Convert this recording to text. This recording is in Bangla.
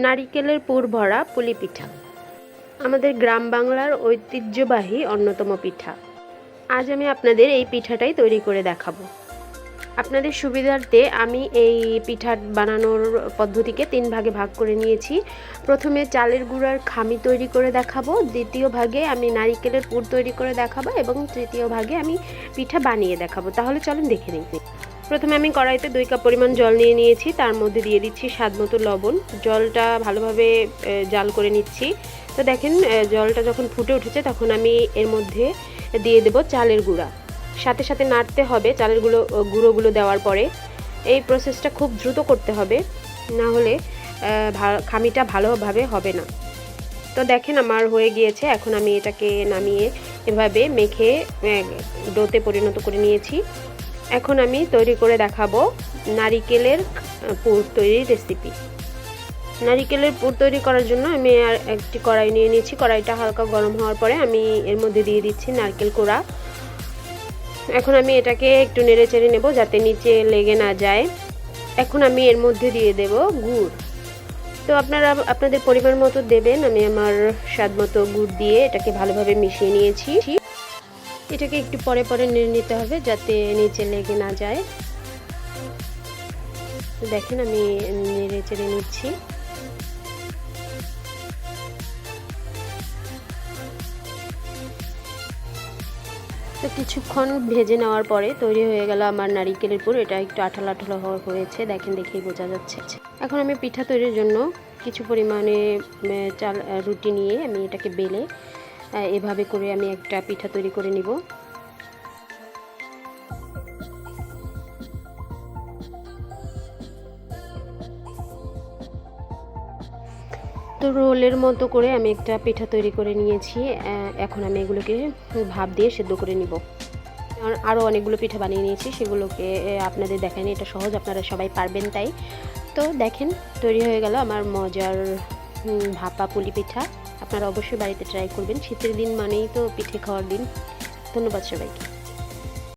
নারিকেলের পুর ভরা পুলি পিঠা আমাদের গ্রাম বাংলার ঐতিহ্যবাহী অন্যতম পিঠা। আজ আমি আপনাদের এই পিঠাটাই তৈরি করে দেখাবো। আপনাদের সুবিধার্থে আমি এই পিঠা বানানোর পদ্ধতিকে 3 ভাগে ভাগ করে নিয়েছি। প্রথমে চালের গুঁড়ার খামি তৈরি করে দেখাবো, দ্বিতীয় ভাগে আমি নারিকেলের পুর তৈরি করে দেখাবো এবং তৃতীয় ভাগে আমি পিঠা বানিয়ে দেখাবো। তাহলে চলুন দেখে নিই। প্রথমে আমি কড়াইতে 2 কাপ পরিমাণ জল নিয়ে নিয়েছি, তার মধ্যে দিয়ে দিচ্ছি স্বাদ মতো লবণ। জলটা ভালোভাবে জাল করে নিচ্ছি। তো দেখেন জলটা যখন ফুটে উঠেছে তখন আমি এর মধ্যে দিয়ে দেব চালের গুঁড়া। সাথে সাথে নাড়তে হবে চালের গুঁড়োগুলো দেওয়ার পরে। এই প্রসেসটা খুব দ্রুত করতে হবে, না হলে খামিটা ভালোভাবে হবে না। তো দেখেন আমার হয়ে গিয়েছে। এখন আমি এটাকে নামিয়ে এভাবে মেখে ডোতে পরিণত করে নিয়েছি। এখন আমি তৈরি করে দেখাবো নারিকেলের পুর তৈরির রেসিপি। নারিকেলের পুর তৈরি করার জন্য আমি আর একটি কড়াই নিয়ে নিয়েছি। কড়াইটা হালকা গরম হওয়ার পরে আমি এর মধ্যে দিয়ে দিচ্ছি নারকেল কোড়া। এখন আমি এটাকে একটু নেড়ে চেড়ে নেব যাতে নিচে লেগে না যায়। এখন আমি এর মধ্যে দিয়ে দেব গুড়। তো আপনারা আপনাদের পরিমাণ মতো দেবেন। আমি আমার স্বাদ মতো গুড় দিয়ে এটাকে ভালোভাবে মিশিয়ে নিয়েছি। এটাকে একটু পরে পরে নেড়ে নিতে হবে যাতে নিচে লেগে না যায়। তো দেখেন আমি নেড়ে চেড়ে নিচ্ছি। তো কিছুক্ষণ ভেজে নেওয়ার পরে তৈরি হয়ে গেল আমার নারিকেলের পুর। এটা একটু আঠালো আঠালো হয়েছে, দেখেন দেখেই বোঝা যাচ্ছে। এখন আমি পিঠা তৈরির জন্য কিছু পরিমাণে চাল রুটি নিয়ে আমি এটাকে বেলে এভাবে করে আমি একটা পিঠা তৈরি করে নিব। তো রোলের মতো করে আমি একটা পিঠা তৈরি করে নিয়েছি। এখন আমি এগুলোকে ভাপ দিয়ে সেদ্ধ করে নিব। আরও অনেকগুলো পিঠা বানিয়ে নিয়েছি, সেগুলোকে আপনাদের দেখাইনি। এটা সহজ, আপনারা সবাই পারবেন তাই। তো দেখেন তৈরি হয়ে গেল আমার মজার ভাপা পুলি পিঠা। আপনারা অবশ্যই বাড়িতে ট্রাই করবেন। শীতের দিন মানেই তো পিঠে খাওয়ার দিন। ধন্যবাদ সবাইকে।